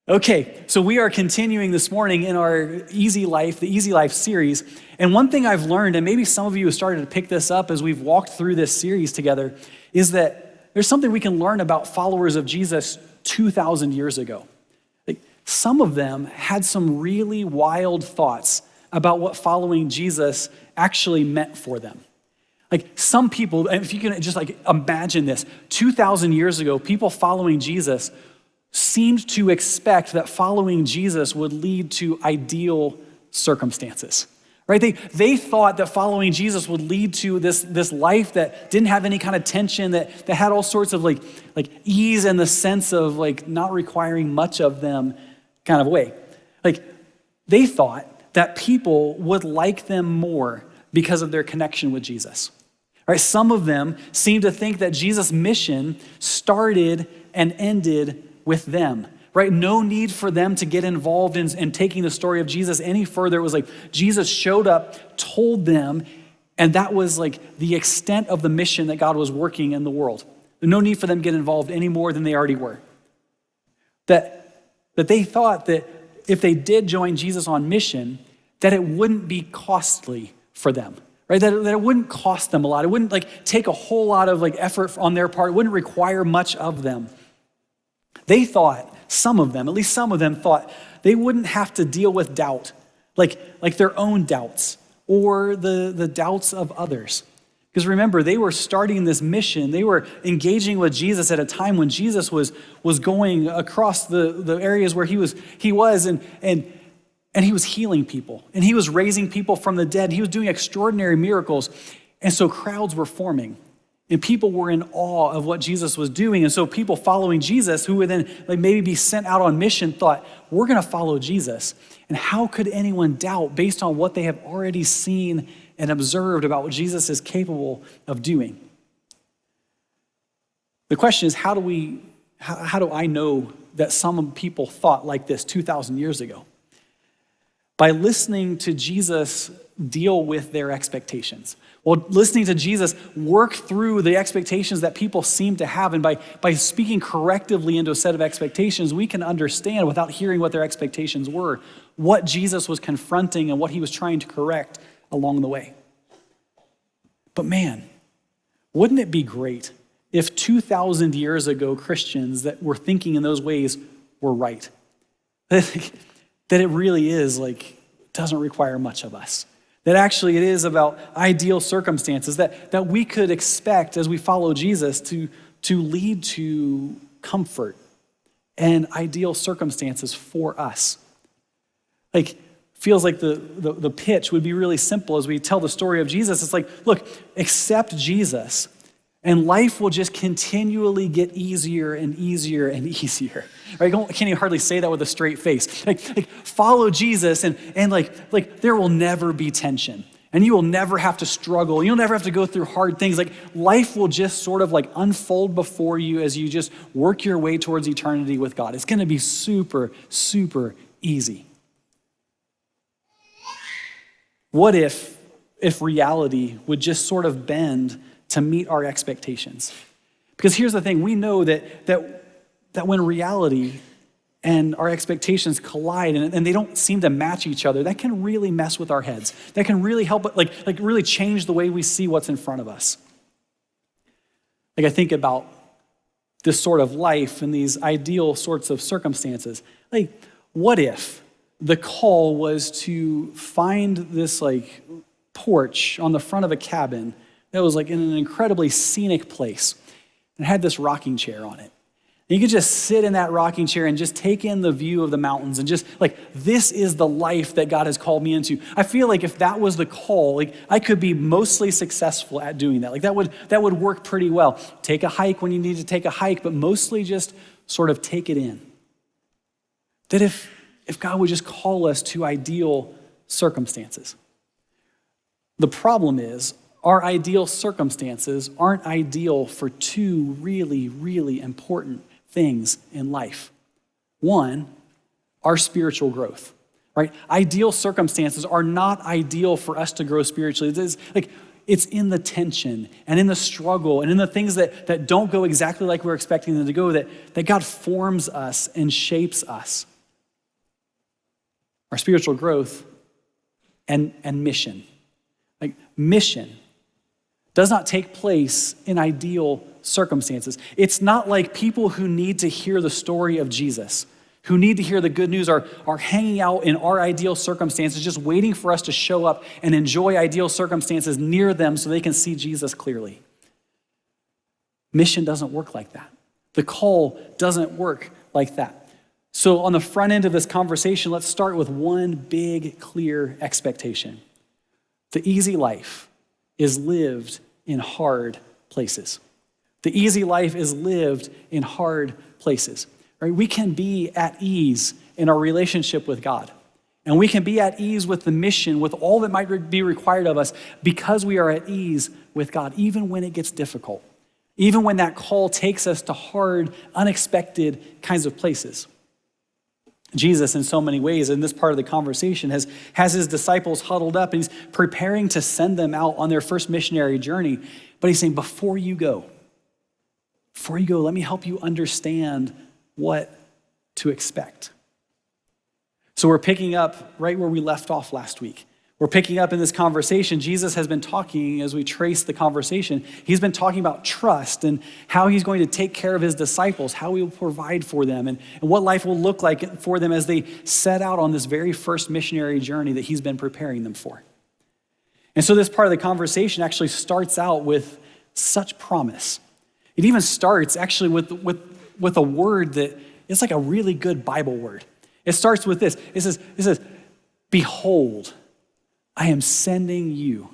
Okay, so we are continuing this morning in our the Easy Life series. And one thing I've learned, and maybe some of you have started to pick this up as we've walked through this series together, is that there's something we can learn about followers of Jesus 2,000 years ago. Like, some of them had some really wild thoughts about what following Jesus actually meant for them. Like, some people, and if you can just imagine this, 2,000 years ago, people following Jesus seemed to expect that following Jesus would lead to ideal circumstances, right? They thought that following Jesus would lead to this life that didn't have any kind of tension, that had all sorts of like ease in the sense of like not requiring much of them kind of way. Like, they thought that people would like them more because of their connection with Jesus. Right? Some of them seemed to think that Jesus' mission started and ended with them, right? No need for them to get involved in taking the story of Jesus any further. It was like Jesus showed up, told them, and that was like the extent of the mission that God was working in the world. No need for them to get involved any more than they already were. That they thought that if they did join Jesus on mission, that it wouldn't be costly for them. Right, that it wouldn't cost them a lot. It wouldn't take a whole lot of effort on their part. It wouldn't require much of them. They thought, some of them, at least some of them thought, they wouldn't have to deal with doubt, like their own doubts or the doubts of others. Because remember, they were starting this mission. They were engaging with Jesus at a time when Jesus was going across the areas where he was and he was healing people, and he was raising people from the dead. He was doing extraordinary miracles. And so crowds were forming, and people were in awe of what Jesus was doing. And so people following Jesus, who would then maybe be sent out on mission, thought, we're going to follow Jesus. And how could anyone doubt based on what they have already seen and observed about what Jesus is capable of doing? The question is, how do I know that some people thought like this 2,000 years ago? By listening to Jesus deal with their expectations. Well, listening to Jesus work through the expectations that people seem to have, and by speaking correctively into a set of expectations, we can understand, without hearing what their expectations were, what Jesus was confronting and what he was trying to correct along the way. But man, wouldn't it be great if 2,000 years ago Christians that were thinking in those ways were right? That it really is doesn't require much of us. That actually it is about ideal circumstances that we could expect as we follow Jesus to lead to comfort and ideal circumstances for us. Feels like the pitch would be really simple as we tell the story of Jesus. It's like, look, accept Jesus, and life will just continually get easier and easier and easier. Right? I can't even hardly say that with a straight face. Follow Jesus, and there will never be tension, and you will never have to struggle. You'll never have to go through hard things. Life will just sort of unfold before you as you just work your way towards eternity with God. It's going to be super, super easy. What if reality would just sort of bend to meet our expectations? Because here's the thing, we know that when reality and our expectations collide and they don't seem to match each other, that can really mess with our heads. That can really help, really change the way we see what's in front of us. I think about this sort of life and these ideal sorts of circumstances. What if the call was to find this porch on the front of a cabin that was in an incredibly scenic place and had this rocking chair on it? And you could just sit in that rocking chair and just take in the view of the mountains and just this is the life that God has called me into. I feel if that was the call, I could be mostly successful at doing that. That would work pretty well. Take a hike when you need to take a hike, but mostly just sort of take it in. That if God would just call us to ideal circumstances. The problem is, our ideal circumstances aren't ideal for two really, really important things in life. One, our spiritual growth, right? Ideal circumstances are not ideal for us to grow spiritually. It's in the tension and in the struggle and in the things that don't go exactly like we're expecting them to go that God forms us and shapes us. our spiritual growth, and mission. Like mission does not take place in ideal circumstances. It's not like people who need to hear the story of Jesus, who need to hear the good news, are hanging out in our ideal circumstances, just waiting for us to show up and enjoy ideal circumstances near them so they can see Jesus clearly. Mission doesn't work like that. The call doesn't work like that. So on the front end of this conversation, let's start with one big, clear expectation. The easy life is lived in hard places. The easy life is lived in hard places. Right? We can be at ease in our relationship with God. And we can be at ease with the mission, with all that might be required of us, because we are at ease with God, even when it gets difficult, even when that call takes us to hard, unexpected kinds of places. Jesus, in so many ways, in this part of the conversation, has his disciples huddled up, and he's preparing to send them out on their first missionary journey. But he's saying, before you go, let me help you understand what to expect. So we're picking up right where we left off last week. We're picking up in this conversation. Jesus has been talking, as we trace the conversation, he's been talking about trust and how he's going to take care of his disciples, how he will provide for them, and what life will look like for them as they set out on this very first missionary journey that he's been preparing them for. And so this part of the conversation actually starts out with such promise. It even starts actually with a word that is like a really good Bible word. It starts with this. It says, behold, I am sending you.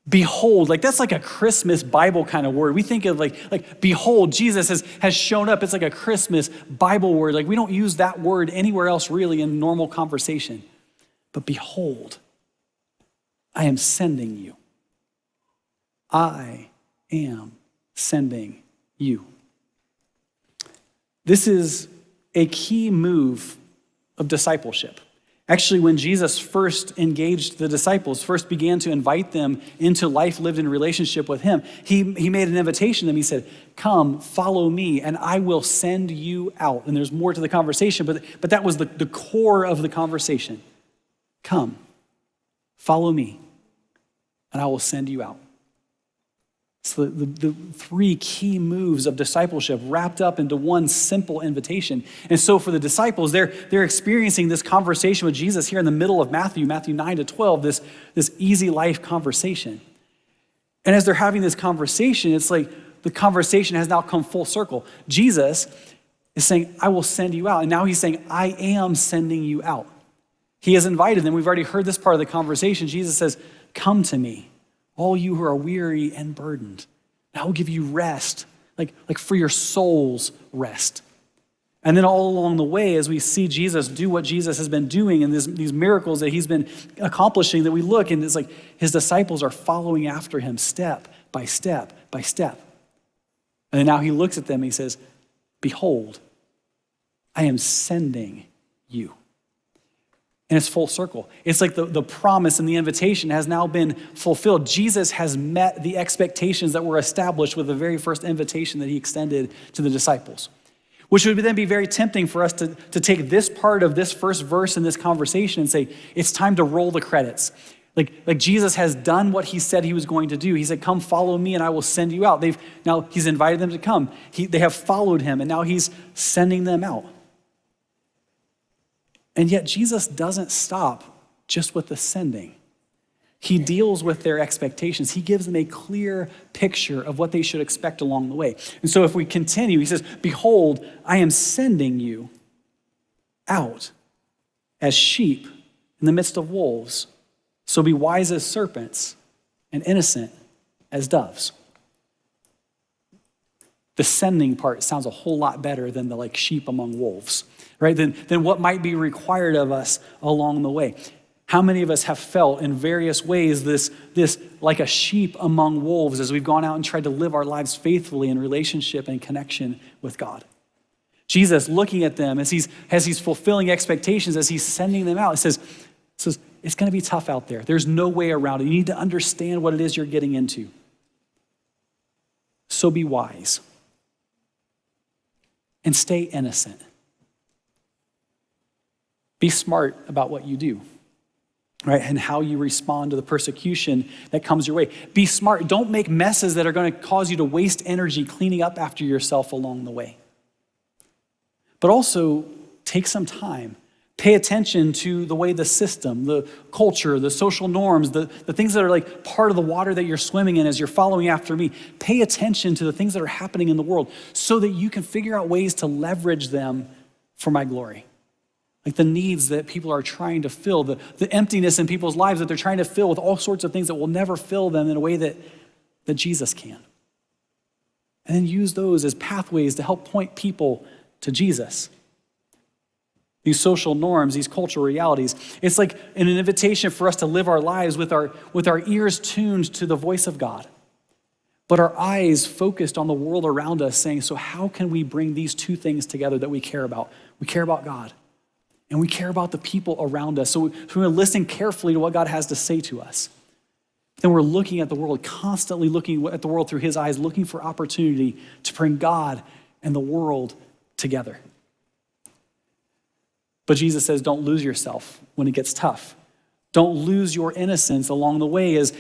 Behold, like that's like a Christmas Bible kind of word. We think of like behold, Jesus has shown up. It's like a Christmas Bible word. Like we don't use that word anywhere else really in normal conversation. But behold, I am sending you. I am sending you. This is a key move of discipleship. Actually, when Jesus first engaged the disciples, first began to invite them into life lived in relationship with him, he made an invitation to them. He said, come, follow me, and I will send you out. And there's more to the conversation, but that was the core of the conversation. Come, follow me, and I will send you out. So the three key moves of discipleship wrapped up into one simple invitation. And so for the disciples, they're experiencing this conversation with Jesus here in the middle of Matthew 9 to 12, this easy life conversation. And as they're having this conversation, it's like the conversation has now come full circle. Jesus is saying, I will send you out. And now he's saying, I am sending you out. He has invited them. We've already heard this part of the conversation. Jesus says, come to me, all you who are weary and burdened, and I will give you rest, like for your soul's rest. And then all along the way, as we see Jesus do what Jesus has been doing and these miracles that he's been accomplishing, that we look and it's like his disciples are following after him step by step by step. And then now he looks at them and he says, behold, I am sending you. And it's full circle. It's like the promise and the invitation has now been fulfilled. Jesus has met the expectations that were established with the very first invitation that he extended to the disciples, which would then be very tempting for us to take this part of this first verse in this conversation and say, it's time to roll the credits. Like Jesus has done what he said he was going to do. He said, come follow me and I will send you out. Now he's invited them to come. They have followed him and now he's sending them out. And yet Jesus doesn't stop just with the sending. He deals with their expectations. He gives them a clear picture of what they should expect along the way. And so if we continue, he says, behold, I am sending you out as sheep in the midst of wolves. So be wise as serpents and innocent as doves. The sending part sounds a whole lot better than the sheep among wolves, right? Than what might be required of us along the way. How many of us have felt in various ways this like a sheep among wolves as we've gone out and tried to live our lives faithfully in relationship and connection with God? Jesus looking at them as he's fulfilling expectations, as he's sending them out, it says it's going to be tough out there. There's no way around it. You need to understand what it is you're getting into. So be wise. And stay innocent. Be smart about what you do, right? And how you respond to the persecution that comes your way. Be smart. Don't make messes that are going to cause you to waste energy cleaning up after yourself along the way. But also take some time. Pay attention to the way the system, the culture, the social norms, the things that are like part of the water that you're swimming in as you're following after me. Pay attention to the things that are happening in the world so that you can figure out ways to leverage them for my glory. Like the needs that people are trying to fill, the emptiness in people's lives that they're trying to fill with all sorts of things that will never fill them in a way that Jesus can. And then use those as pathways to help point people to Jesus. These social norms, these cultural realities, it's like an invitation for us to live our lives with our ears tuned to the voice of God, but our eyes focused on the world around us, saying, so how can we bring these two things together that we care about? We care about God, and we care about the people around us. So we're listening carefully to what God has to say to us. Then we're looking at the world, constantly looking at the world through his eyes, looking for opportunity to bring God and the world together. But Jesus says, don't lose yourself when it gets tough. Don't lose your innocence along the way as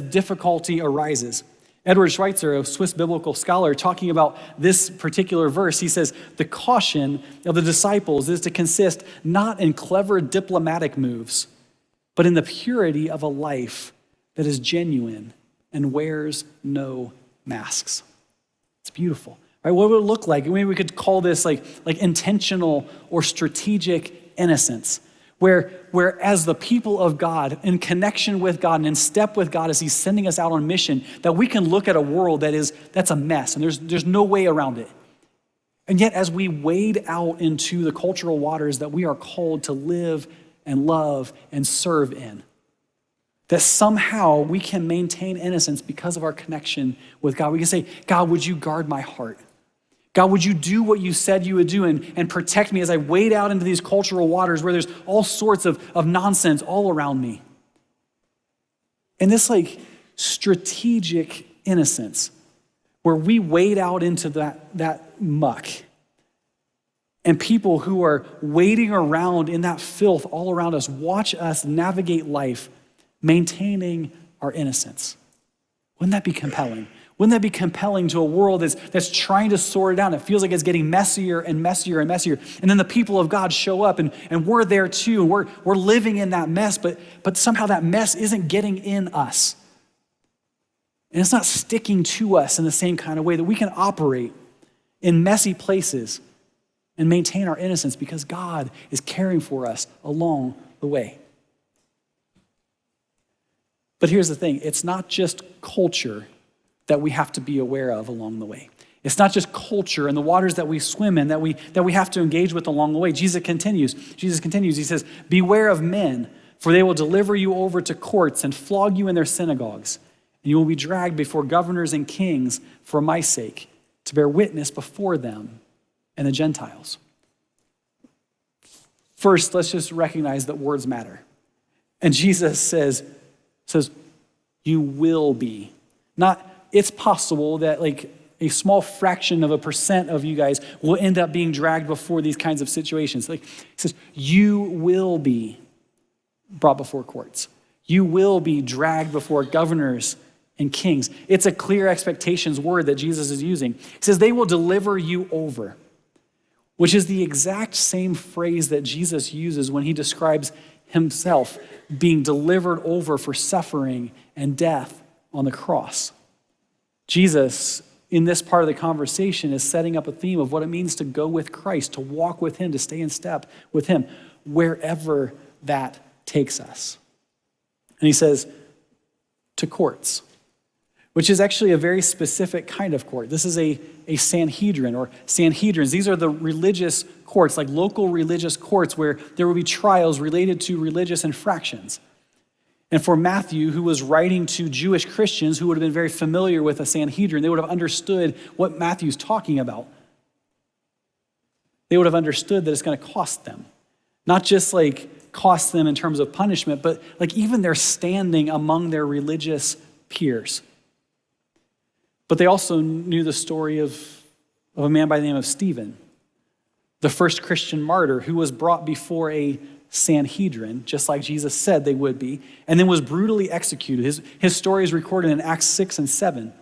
difficulty arises. Edward Schweitzer, a Swiss biblical scholar, talking about this particular verse, he says, the caution of the disciples is to consist not in clever diplomatic moves, but in the purity of a life that is genuine and wears no masks. It's beautiful. Right? What would it look like? Maybe we could call this like intentional or strategic innocence, where as the people of God, in connection with God and in step with God as he's sending us out on mission, that we can look at a world that's a mess and there's no way around it. And yet as we wade out into the cultural waters that we are called to live and love and serve in, that somehow we can maintain innocence because of our connection with God. We can say, God, would you guard my heart? God, would you do what you said you would do and protect me as I wade out into these cultural waters where there's all sorts of nonsense all around me? And this like strategic innocence where we wade out into that muck, and people who are wading around in that filth all around us watch us navigate life maintaining our innocence. Wouldn't that be compelling? Wouldn't that be compelling to a world that's trying to sort it out? It feels like it's getting messier and messier and messier. And then the people of God show up and we're there too. We're living in that mess, but somehow that mess isn't getting in us. And it's not sticking to us in the same kind of way that we can operate in messy places and maintain our innocence because God is caring for us along the way. But here's the thing, it's not just culture that we have to be aware of along the way. It's not just culture and the waters that we swim in that we have to engage with along the way. Jesus continues, he says, beware of men, for they will deliver you over to courts and flog you in their synagogues, and you will be dragged before governors and kings for my sake, to bear witness before them and the Gentiles. First, let's just recognize that words matter. And Jesus says, you will be. Not, it's possible that like a small fraction of a percent of you guys will end up being dragged before these kinds of situations. Like he says, you will be brought before courts. You will be dragged before governors and kings. It's a clear expectations word that Jesus is using. He says, they will deliver you over, which is the exact same phrase that Jesus uses when he describes himself being delivered over for suffering and death on the cross. Jesus, in this part of the conversation, is setting up a theme of what it means to go with Christ, to walk with him, to stay in step with him, wherever that takes us. And he says, to courts, which is actually a very specific kind of court. This is a Sanhedrin or Sanhedrins. These are the religious courts, like local religious courts where there will be trials related to religious infractions. And for Matthew, who was writing to Jewish Christians who would have been very familiar with a Sanhedrin, they would have understood what Matthew's talking about. They would have understood that it's going to cost them. Not just like cost them in terms of punishment, but like even their standing among their religious peers. But they also knew the story of a man by the name of Stephen, the first Christian martyr who was brought before a Sanhedrin, just like Jesus said they would be, and then was brutally executed. His story is recorded in Acts 6 and 7.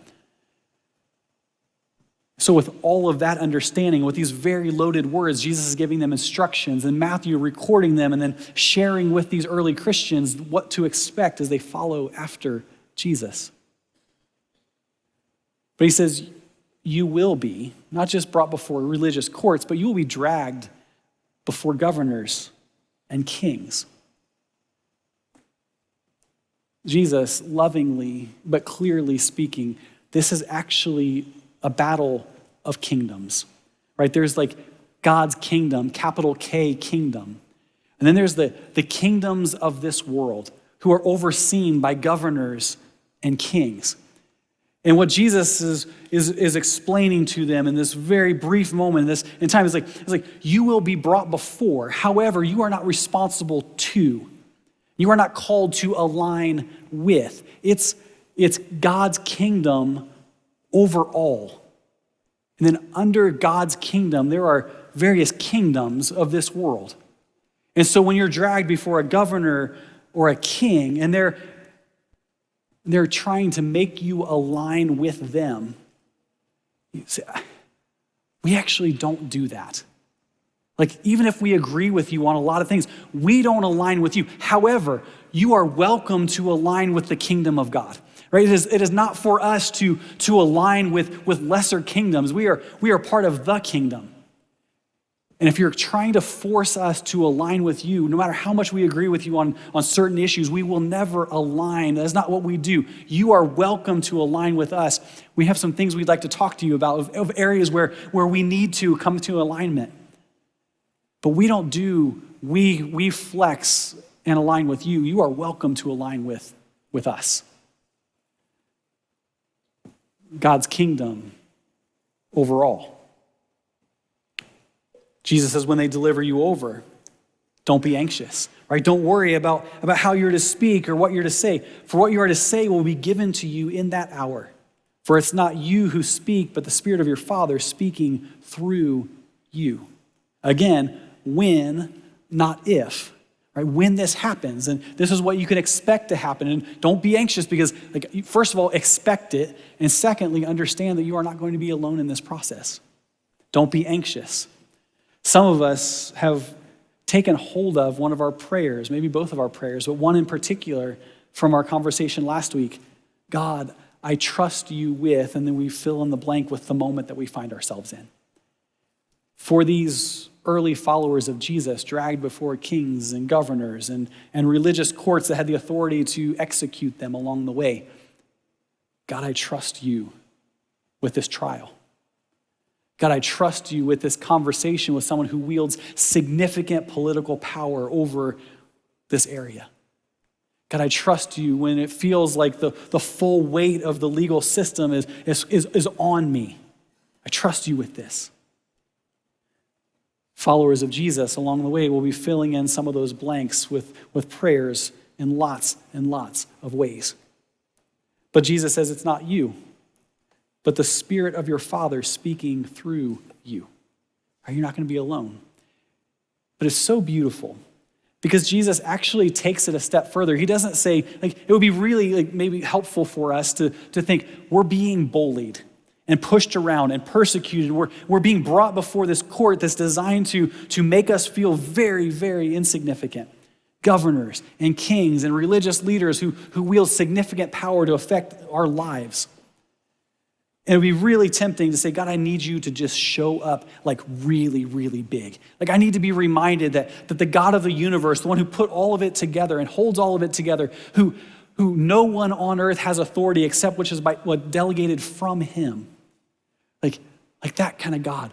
So with all of that understanding, with these very loaded words, Jesus is giving them instructions, and Matthew recording them and then sharing with these early Christians what to expect as they follow after Jesus. But he says, you will be, not just brought before religious courts, but you will be dragged before governors and kings. Jesus, lovingly but clearly speaking, this is actually a battle of kingdoms, right? There's like God's kingdom, capital K kingdom. And then there's the kingdoms of this world who are overseen by governors and kings. And what Jesus is explaining to them in this very brief moment in time is like you will be brought before. However, you are not responsible to. You are not called to align with. It's God's kingdom over all. And then under God's kingdom, there are various kingdoms of this world. And so when you're dragged before a governor or a king, and they're trying to make you align with them, you say, we actually don't do that. Like, even if we agree with you on a lot of things, we don't align with you. However, you are welcome to align with the kingdom of God. Right? It is not for us to align with lesser kingdoms. We are part of the kingdom. And if you're trying to force us to align with you, no matter how much we agree with you on certain issues, we will never align. That's not what we do. You are welcome to align with us. We have some things we'd like to talk to you about of areas where we need to come to alignment. But we don't do, we flex and align with you. You are welcome to align with us. God's kingdom overall. Jesus says when they deliver you over, don't be anxious, right? Don't worry about how you're to speak or what you're to say. For what you are to say will be given to you in that hour. For it's not you who speak, but the Spirit of your Father speaking through you. Again, when, not if. Right? When this happens, and this is what you can expect to happen, and don't be anxious because, first of all, expect it, and secondly, understand that you are not going to be alone in this process. Don't be anxious. Some of us have taken hold of one of our prayers, maybe both of our prayers, but one in particular from our conversation last week. God, I trust you with, and then we fill in the blank with the moment that we find ourselves in. For these early followers of Jesus dragged before kings and governors and religious courts that had the authority to execute them along the way. God, I trust you with this trial. God, I trust you with this conversation with someone who wields significant political power over this area. God, I trust you when it feels like the full weight of the legal system is on me. I trust you with this. Followers of Jesus along the way will be filling in some of those blanks with prayers in lots and lots of ways. But Jesus says it's not you, but the Spirit of your Father speaking through you. You're not going to be alone. But it's so beautiful because Jesus actually takes it a step further. He doesn't say, it would be really maybe helpful for us to think we're being bullied and pushed around and persecuted. We're being brought before this court that's designed to make us feel very, very insignificant. Governors and kings and religious leaders who wield significant power to affect our lives. And it would be really tempting to say, God, I need you to just show up really, really big. I need to be reminded that the God of the universe, the one who put all of it together and holds all of it together, who no one on earth has authority except which is by what delegated from him. Like that kind of God.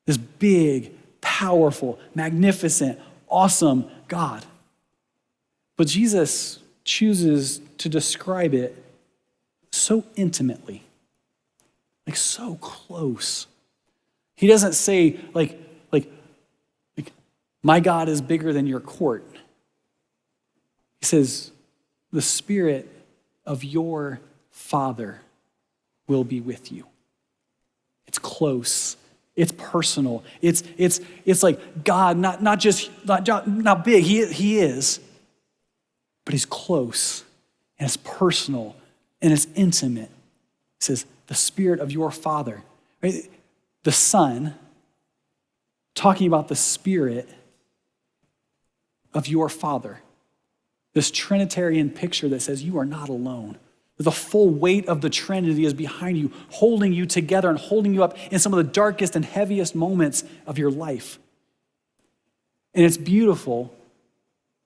This big, powerful, magnificent, awesome God. But Jesus chooses to describe it so intimately, so close. He doesn't say my God is bigger than your court. He says, the Spirit of your Father will be with you. It's close It's personal. It's like God, not big. He is, but he's close, and it's personal, and it's intimate. It says, the Spirit of your Father. Right? The Son, talking about the Spirit of your Father. This Trinitarian picture that says you are not alone. The full weight of the Trinity is behind you, holding you together and holding you up in some of the darkest and heaviest moments of your life. And it's beautiful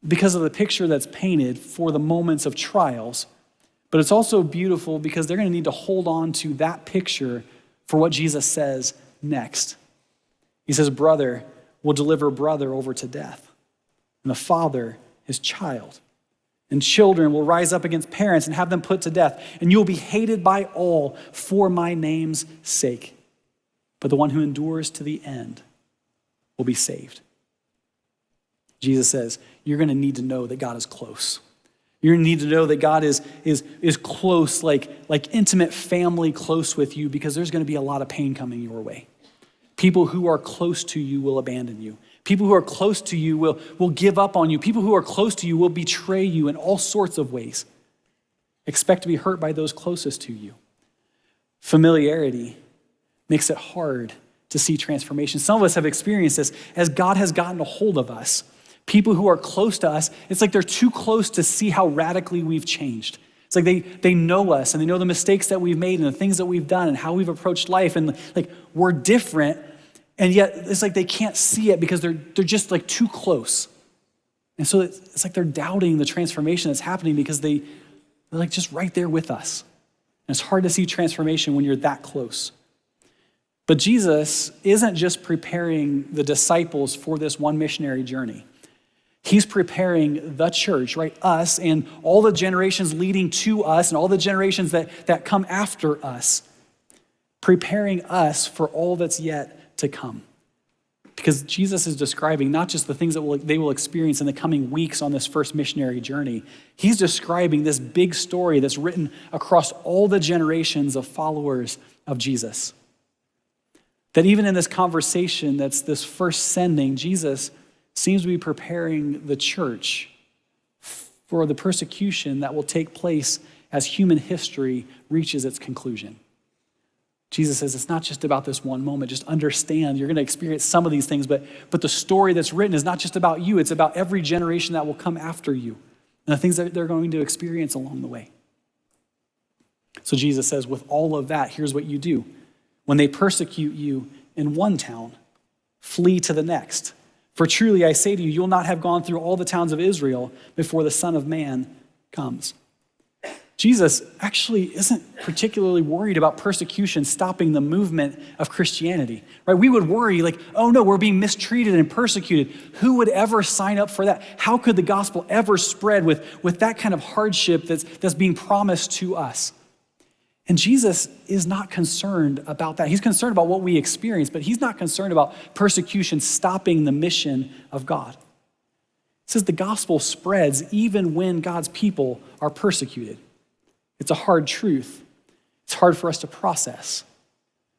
because of the picture that's painted for the moments of trials, but it's also beautiful because they're going to need to hold on to that picture for what Jesus says next. He says, brother will deliver brother over to death, and the father his child. And children will rise up against parents and have them put to death. And you will be hated by all for my name's sake. But the one who endures to the end will be saved. Jesus says, you're going to need to know that God is close. You're going to need to know that God is close, like intimate family close with you, because there's going to be a lot of pain coming your way. People who are close to you will abandon you. People who are close to you will give up on you. People who are close to you will betray you in all sorts of ways. Expect to be hurt by those closest to you. Familiarity makes it hard to see transformation. Some of us have experienced this as God has gotten a hold of us. People who are close to us, it's like they're too close to see how radically we've changed. It's like they know us and they know the mistakes that we've made and the things that we've done and how we've approached life. And like we're different. And yet it's like they can't see it because they're just like too close. And so it's like they're doubting the transformation that's happening because they're like just right there with us. And it's hard to see transformation when you're that close. But Jesus isn't just preparing the disciples for this one missionary journey. He's preparing the church, right? Us and all the generations leading to us and all the generations that come after us, preparing us for all that's yet to come. Because Jesus is describing not just the things that they will experience in the coming weeks on this first missionary journey. He's describing this big story that's written across all the generations of followers of Jesus. That even in this conversation that's this first sending, Jesus seems to be preparing the church for the persecution that will take place as human history reaches its conclusion. Jesus says it's not just about this one moment. Just understand you're going to experience some of these things, but the story that's written is not just about you. It's about every generation that will come after you and the things that they're going to experience along the way. So Jesus says, with all of that, here's what you do. When they persecute you in one town, flee to the next. For truly I say to you, you'll not have gone through all the towns of Israel before the Son of Man comes. Jesus actually isn't particularly worried about persecution stopping the movement of Christianity, right? We would worry like, oh no, we're being mistreated and persecuted. Who would ever sign up for that? How could the gospel ever spread with that kind of hardship that's being promised to us? And Jesus is not concerned about that. He's concerned about what we experience, but he's not concerned about persecution stopping the mission of God. It says the gospel spreads even when God's people are persecuted. It's a hard truth. It's hard for us to process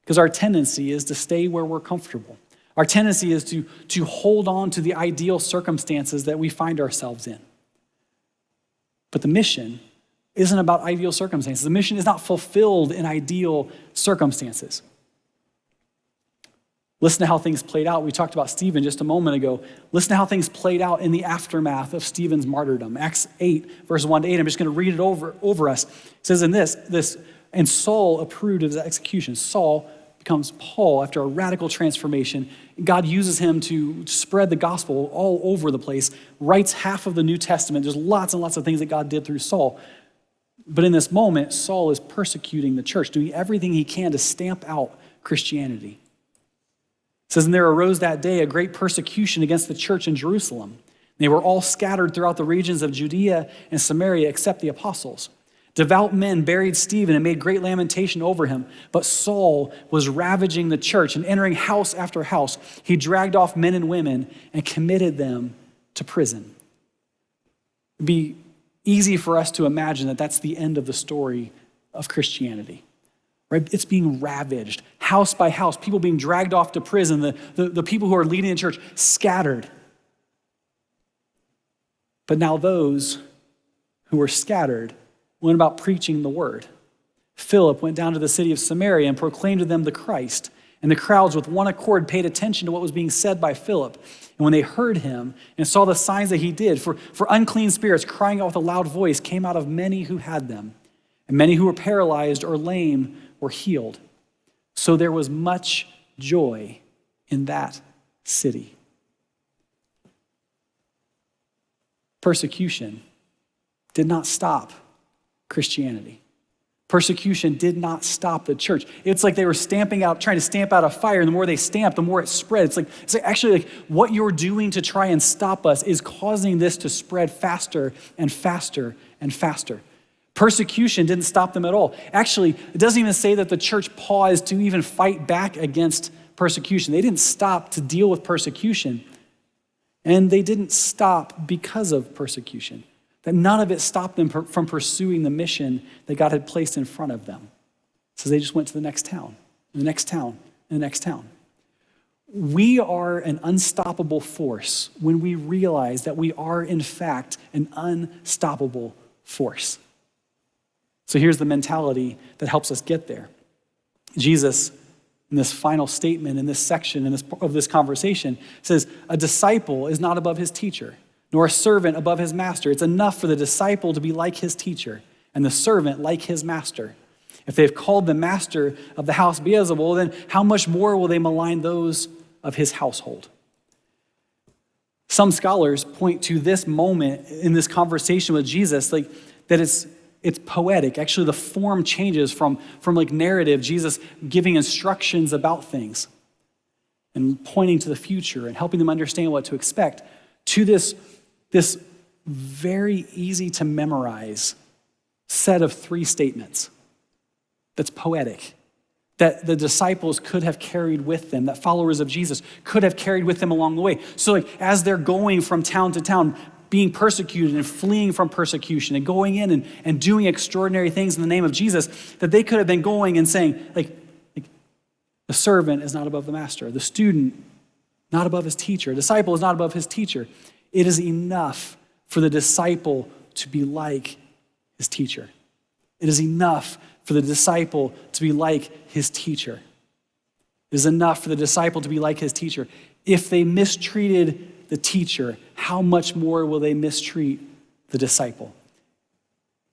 because our tendency is to stay where we're comfortable. Our tendency is to hold on to the ideal circumstances that we find ourselves in. But the mission isn't about ideal circumstances. The mission is not fulfilled in ideal circumstances. Listen to how things played out. We talked about Stephen just a moment ago. Listen to how things played out in the aftermath of Stephen's martyrdom. Acts 8, verse 1 to 8. I'm just going to read it over us. It says in this, and Saul approved of his execution. Saul becomes Paul after a radical transformation. God uses him to spread the gospel all over the place, writes half of the New Testament. There's lots and lots of things that God did through Saul. But in this moment, Saul is persecuting the church, doing everything he can to stamp out Christianity. It says, and there arose that day a great persecution against the church in Jerusalem. They were all scattered throughout the regions of Judea and Samaria except the apostles. Devout men buried Stephen and made great lamentation over him. But Saul was ravaging the church and entering house after house. He dragged off men and women and committed them to prison. It'd be easy for us to imagine that that's the end of the story of Christianity. Right? It's being ravaged. house by house, people being dragged off to prison, the people who are leading the church scattered. But now those who were scattered went about preaching the word. Philip went down to the city of Samaria and proclaimed to them the Christ. And the crowds with one accord paid attention to what was being said by Philip. And when they heard him and saw the signs that he did, for unclean spirits crying out with a loud voice came out of many who had them. And many who were paralyzed or lame were healed. So there was much joy in that city. Persecution did not stop Christianity. Persecution did not stop the church. It's like they were trying to stamp out a fire, and the more they stamped, the more it spread. It's like actually what you're doing to try and stop us is causing this to spread faster and faster and faster. Persecution didn't stop them at all. Actually, it doesn't even say that the church paused to even fight back against persecution. They didn't stop to deal with persecution. And they didn't stop because of persecution. That none of it stopped them from pursuing the mission that God had placed in front of them. So they just went to the next town, and the next town, and the next town. We are an unstoppable force when we realize that we are, in fact, an unstoppable force. So here's the mentality that helps us get there. Jesus, in this final statement, in this section of this conversation, says, a disciple is not above his teacher, nor a servant above his master. It's enough for the disciple to be like his teacher, and the servant like his master. If they've called the master of the house Beelzebul, then how much more will they malign those of his household? Some scholars point to this moment in this conversation with Jesus, that it's poetic. Actually, the form changes from narrative, Jesus giving instructions about things and pointing to the future and helping them understand what to expect, to this very easy to memorize set of 3 statements that's poetic, that the disciples could have carried with them, that followers of Jesus could have carried with them along the way. So as they're going from town to town, being persecuted and fleeing from persecution and going in and doing extraordinary things in the name of Jesus, that they could have been going and saying, the servant is not above the master, the student not above his teacher, a disciple is not above his teacher. It is enough for the disciple to be like his teacher. It is enough for the disciple to be like his teacher. It is enough for the disciple to be like his teacher. If they mistreated the teacher, how much more will they mistreat the disciple?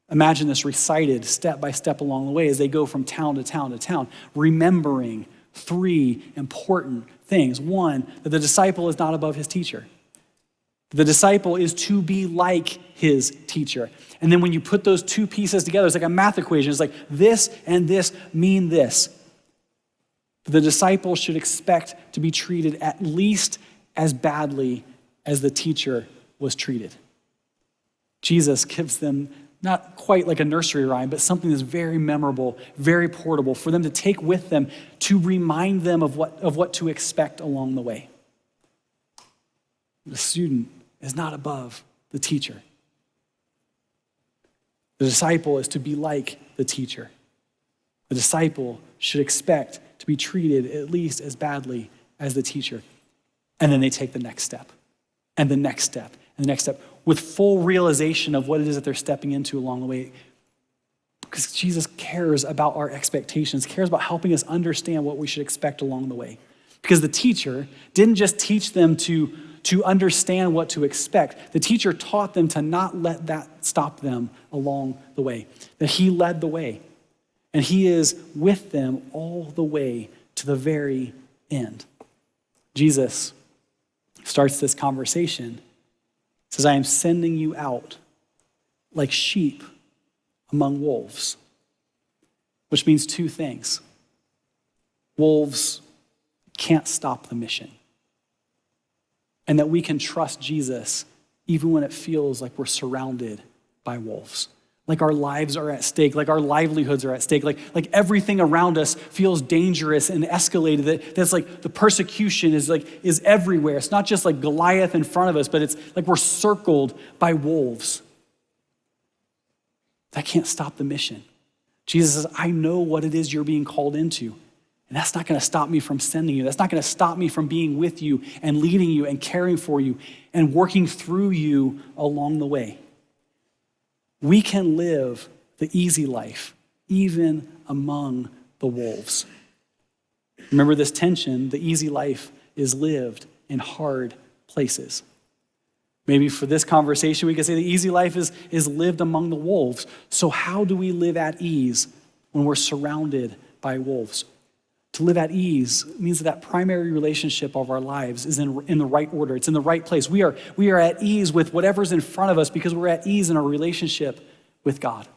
Imagine this recited step by step along the way as they go from town to town to town, remembering 3 important things. 1, that the disciple is not above his teacher. The disciple is to be like his teacher. And then when you put those 2 pieces together, it's like a math equation. It's like this and this mean this. The disciple should expect to be treated at least as badly as the teacher was treated. Jesus gives them not quite like a nursery rhyme, but something that's very memorable, very portable for them to take with them to remind them of what to expect along the way. The student is not above the teacher. The disciple is to be like the teacher. The disciple should expect to be treated at least as badly as the teacher. And then they take the next step, and the next step, and the next step, with full realization of what it is that they're stepping into along the way. Because Jesus cares about our expectations, cares about helping us understand what we should expect along the way. Because the teacher didn't just teach them to understand what to expect. The teacher taught them to not let that stop them along the way, that he led the way. And he is with them all the way to the very end. Jesus starts this conversation, says, I am sending you out like sheep among wolves, which means 2 things. Wolves can't stop the mission. And that we can trust Jesus even when it feels like we're surrounded by wolves. Like our lives are at stake, like our livelihoods are at stake, like everything around us feels dangerous and escalated. That's like the persecution is everywhere. It's not just like Goliath in front of us, but it's like we're circled by wolves. That can't stop the mission. Jesus says, I know what it is you're being called into. And that's not going to stop me from sending you. That's not going to stop me from being with you and leading you and caring for you and working through you along the way. We can live the easy life, even among the wolves. Remember this tension: the easy life is lived in hard places. Maybe for this conversation, we could say the easy life is lived among the wolves. So how do we live at ease when we're surrounded by wolves? To live at ease means that primary relationship of our lives is in the right order. It's in the right place. We are at ease with whatever's in front of us because we're at ease in our relationship with God.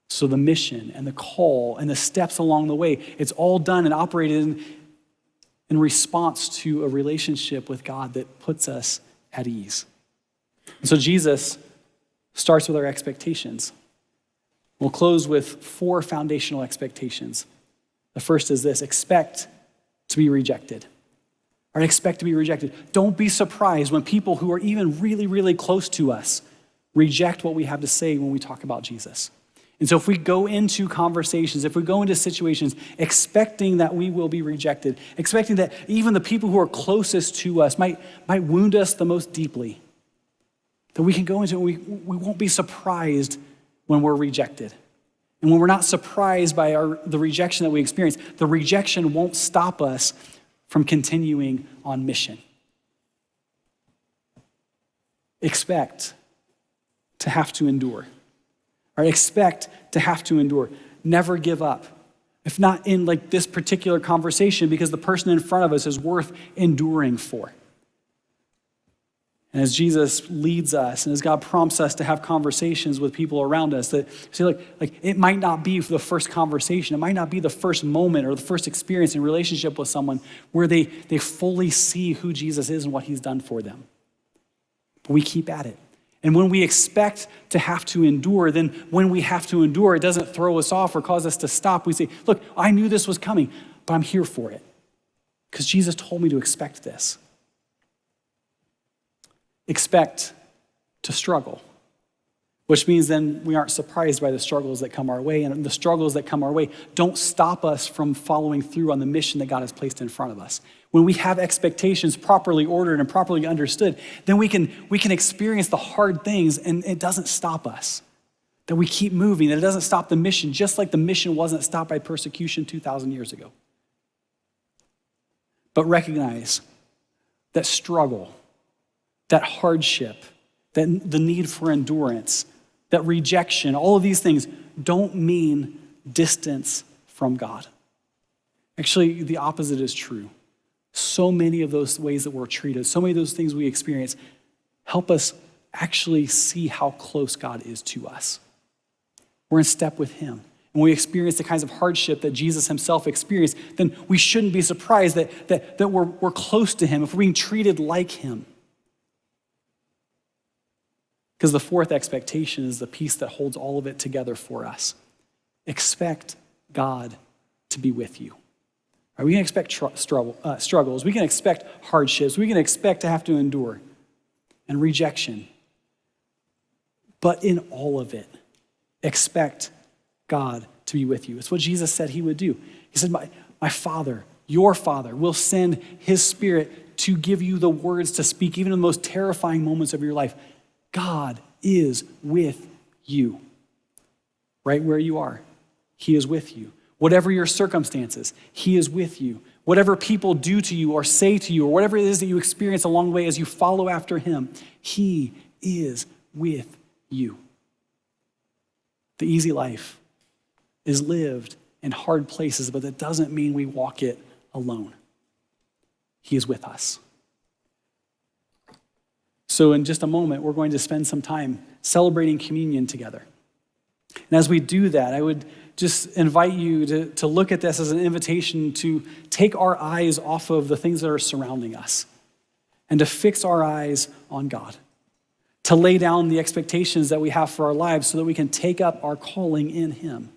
So the mission and the call and the steps along the way, it's all done and operated in response to a relationship with God that puts us at ease. And so Jesus starts with our expectations. We'll close with 4 foundational expectations. The first is this: expect to be rejected. Or expect to be rejected. Don't be surprised when people who are even really, really close to us reject what we have to say when we talk about Jesus. And so if we go into conversations, if we go into situations expecting that we will be rejected, expecting that even the people who are closest to us might wound us the most deeply, that we can go into it, we won't be surprised when we're rejected. And when we're not surprised by the rejection that we experience, the rejection won't stop us from continuing on mission. Expect to have to endure. Or expect to have to endure. Never give up. If not in like this particular conversation, because the person in front of us is worth enduring for. And as Jesus leads us and as God prompts us to have conversations with people around us, that say like it might not be the first conversation, it might not be the first moment or the first experience in relationship with someone where they fully see who Jesus is and what he's done for them. But we keep at it. And when we expect to have to endure, then when we have to endure, it doesn't throw us off or cause us to stop. We say, look, I knew this was coming, but I'm here for it because Jesus told me to expect this. Expect to struggle, which means then we aren't surprised by the struggles that come our way. And the struggles that come our way don't stop us from following through on the mission that God has placed in front of us. When we have expectations properly ordered and properly understood, then we can experience the hard things and it doesn't stop us. That we keep moving, that it doesn't stop the mission, just like the mission wasn't stopped by persecution 2,000 years ago. But recognize that struggle, that hardship, that the need for endurance, that rejection, all of these things don't mean distance from God. Actually, the opposite is true. So many of those ways that we're treated, so many of those things we experience help us actually see how close God is to us. We're in step with him. And when we experience the kinds of hardship that Jesus himself experienced, then we shouldn't be surprised that we're close to him, if we're being treated like him. Because the fourth expectation is the piece that holds all of it together for us. Expect God to be with you. Right, we can expect struggles. We can expect hardships. We can expect to have to endure and rejection. But in all of it, expect God to be with you. It's what Jesus said he would do. He said, my Father, your Father, will send his Spirit to give you the words to speak, even in the most terrifying moments of your life. God is with you. Right where you are, he is with you. Whatever your circumstances, he is with you. Whatever people do to you or say to you or whatever it is that you experience along the way as you follow after him, he is with you. The easy life is lived in hard places, but that doesn't mean we walk it alone. He is with us. So in just a moment, we're going to spend some time celebrating communion together. And as we do that, I would just invite you to look at this as an invitation to take our eyes off of the things that are surrounding us and to fix our eyes on God, to lay down the expectations that we have for our lives so that we can take up our calling in him.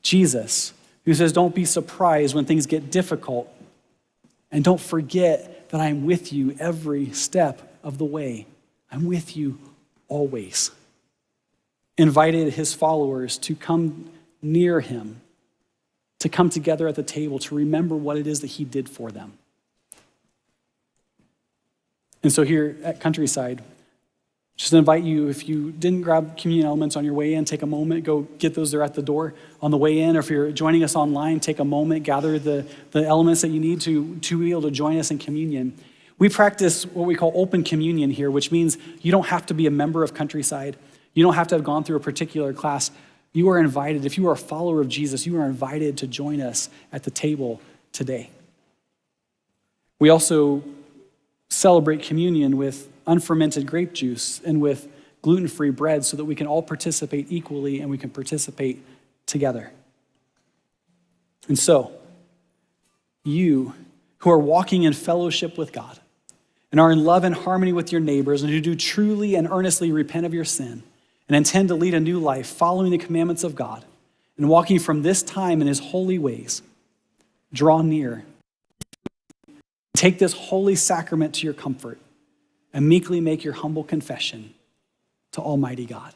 Jesus, who says, don't be surprised when things get difficult, and don't forget that I'm with you every step of the way. I'm with you always. Invited his followers to come near him to come together at the table to remember what it is that he did for them. And so here at Countryside, just invite you, if you didn't grab communion elements on your way in, take a moment, go get those. They're at the door on the way in. Or if you're joining us online, take a moment, gather the elements that you need to be able to join us in communion. We practice what we call open communion here, which means you don't have to be a member of Countryside. You don't have to have gone through a particular class. You are invited. If you are a follower of Jesus, you are invited to join us at the table today. We also celebrate communion with unfermented grape juice and with gluten-free bread so that we can all participate equally and we can participate together. And so, you who are walking in fellowship with God and are in love and harmony with your neighbors and who do truly and earnestly repent of your sin and intend to lead a new life following the commandments of God and walking from this time in his holy ways, draw near. Take this holy sacrament to your comfort and meekly make your humble confession to Almighty God.